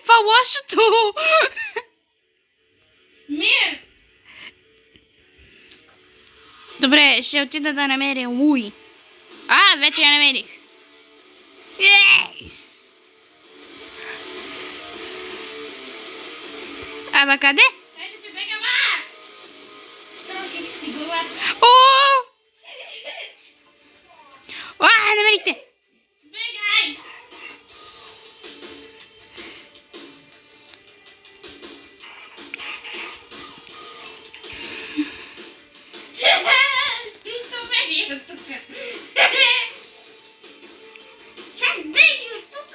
Това е лошото. Мир! Добре, ще отида да намеря Луи. Вече я намерих. Ама къде? Хайде ще бегам! Струших си главата. Намерихте. Бегай! Скрито беги от тук. Чак беги от тук.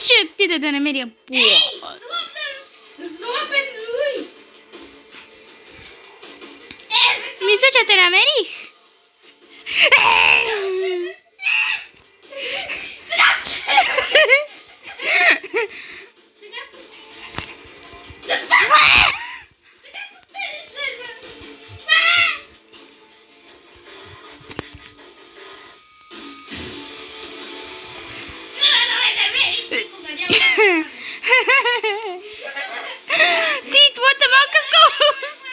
Ще отида да намеря плод. Злобен Луи! Мисля, че те намерих. Ти, твоята малка скорост.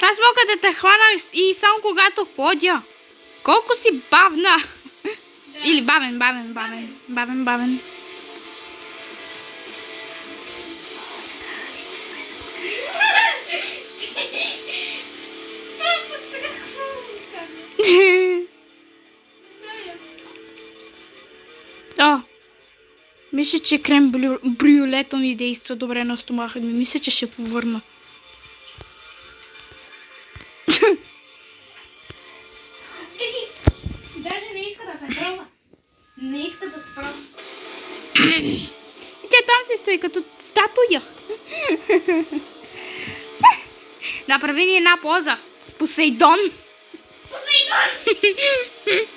Аз мога да те хвана и само когато ходя. Колко си бавна. Или бавен. Мисля, че крем брюлето ми действа добре на стомаха ми. Мисля, че ще повърна. Даже не иска да се пробва. Не иска да се пробва. И тя там си стои като статуя. Направи ни една поза. Посейдон.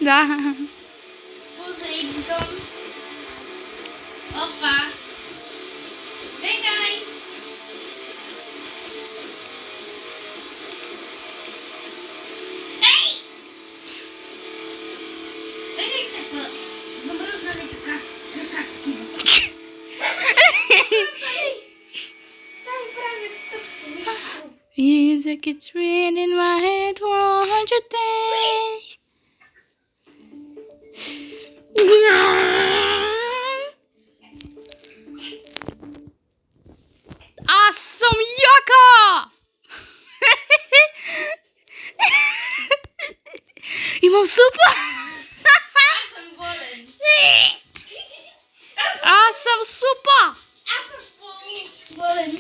Да. Посейдон. Опа. Бегай. Ей! Бегай така. Замръзнали така. Така такива. Само правят стъпки. Music it's ringing in my head for 100 days. Аз съм яка! Имам супа! Аз съм болен. Аз съм супа! Аз съм болен.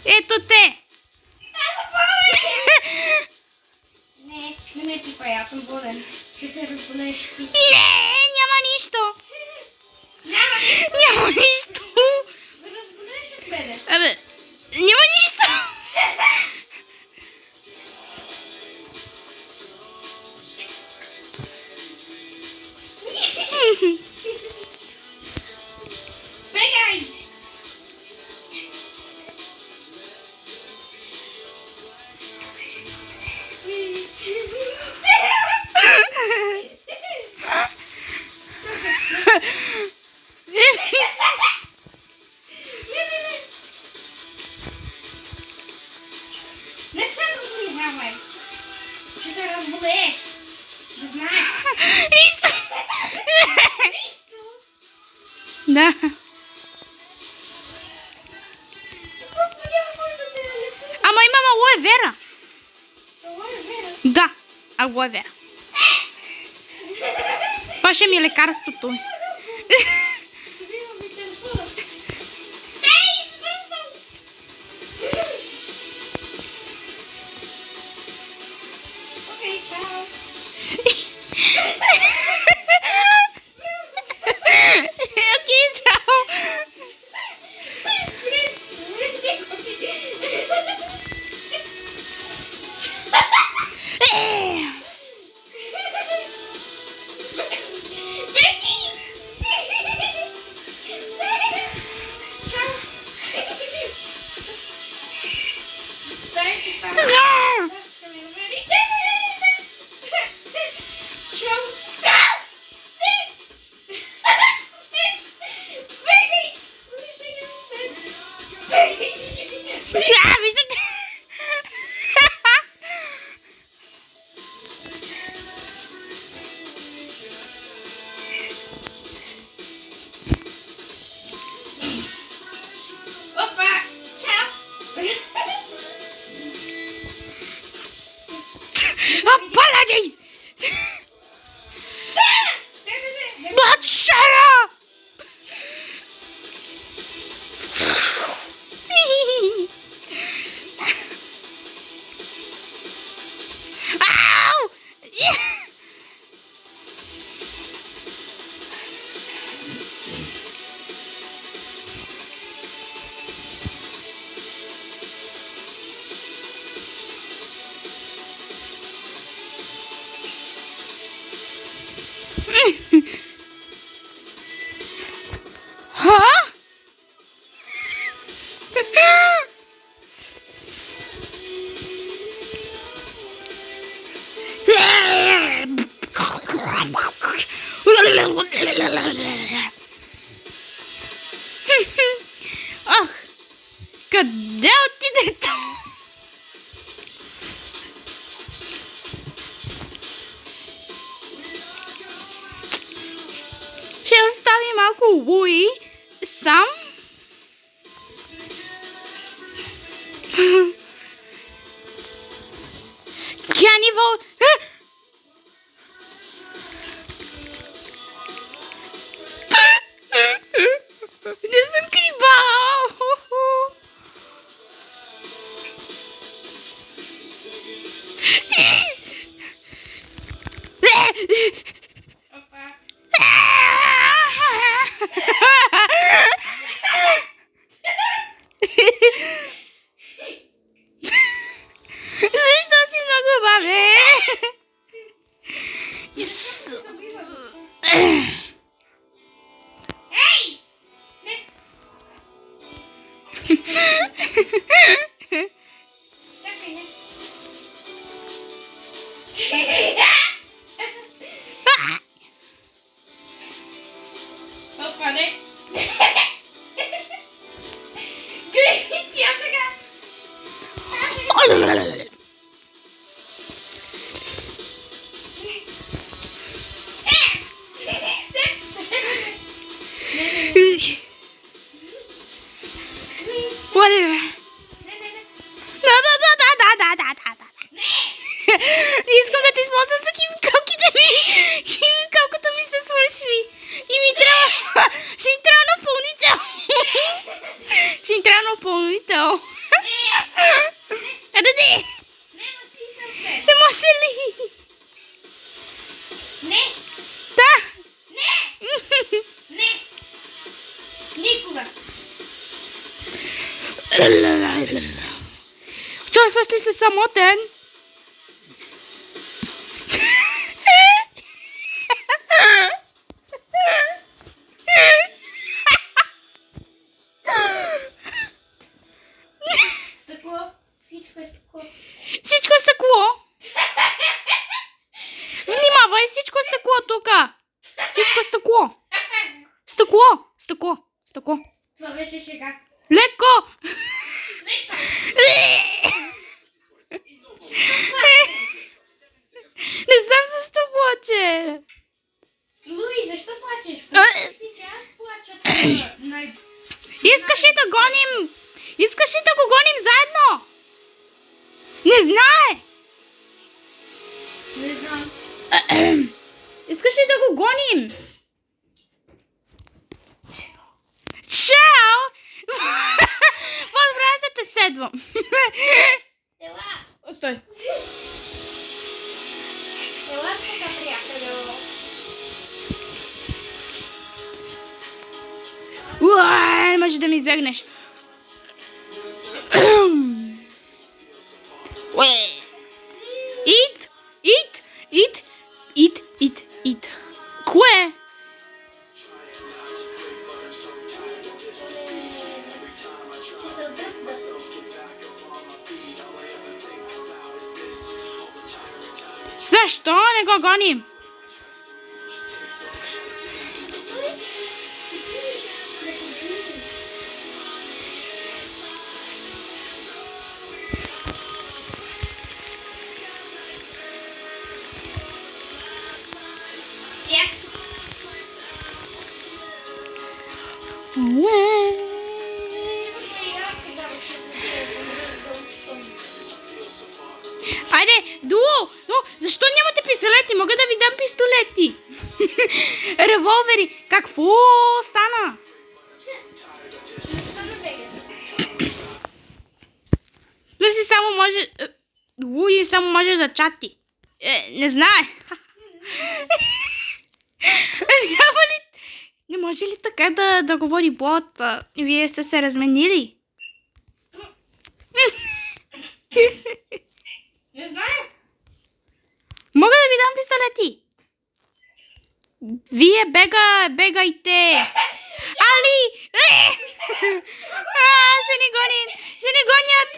Ето те! Аз съм болен. Не ме пипай, аз съм болен. Ще се разболееш ти. Не, няма нищо! Няма нищо. Няма нищо! Да разболееш от мене. Абе, няма нищо! Бегай! Не се разближавай. Ще се разболееш. Да знаеш. Нищо! Нищо. Да. Просто няма кой да те лекува. Ама имам алоe вера. Това е вера. Да, алоe вера. Това ще ми е лекарството. Събирам ми телефона. Къде отиде то? Ще остави малко Луи сам. Тя ни вол... Не съм крибал! Опа. Защо си много баве? Ей! Не. Чакай, не. Опа, не. Гледай, тя сега. Whatever. Не, не, не. Да. Искам да те използвам за химикалките ми. Химикалката ми се свърши. И ми трябва... Ще ми трябва напълнител. Ще ми трябва напълнител. Ради! Не, написал се. Не може ли? Не, Да. не, не. Никога. Чувстваш ли се самотен? Стъкло. Всичко е стъкло. Всичко е стъкло. Внимавай, всичко е стъкло тук. Всичко е стъкло. Стъкло. Това беше шега. Леко. Леко. Не знам защо плаче. Луи, защо плачеш? Представи си, че аз плача най... Искаш ли да гоним? Искаш ли да го гоним заедно? Не знае. Не знам. Искаш ли да го гоним? Чао! По-добре да те следвам. Ела. Стой. Ела тук, приятелю. Уа, не може да ми избегнеш. Уе. Ит. Кое? Защо не го гоним? Айде, Дуо, защо нямате пистолети? Мога да ви дам пистолети. Револвери. Какво стана? Луи само може... Луи само може да чати. Не знае. Няма ли... Не може ли така да говори бот? Вие сте се разменили? Не знае. Мога да ви дам пистолети. Вие бегайте. Али! Ще ни гонят! Ще ни гонят!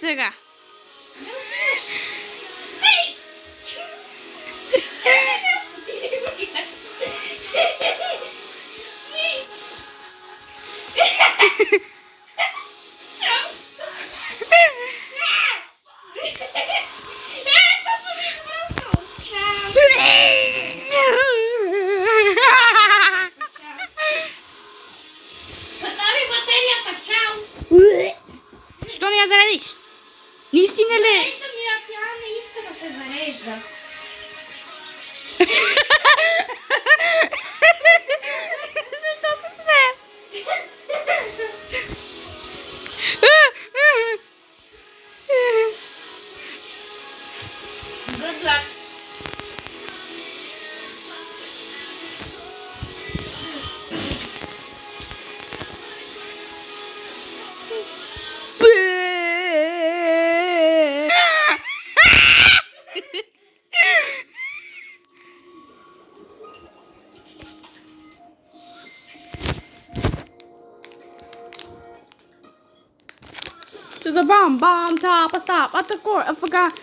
сега. Постави батерията, чао! Що не я заредиш? Наистина ли? Зарежда ми, а тя не иска да се зарежда. Защо се смея? Good luck. To the bomb, top, a stop, at the court, I forgot.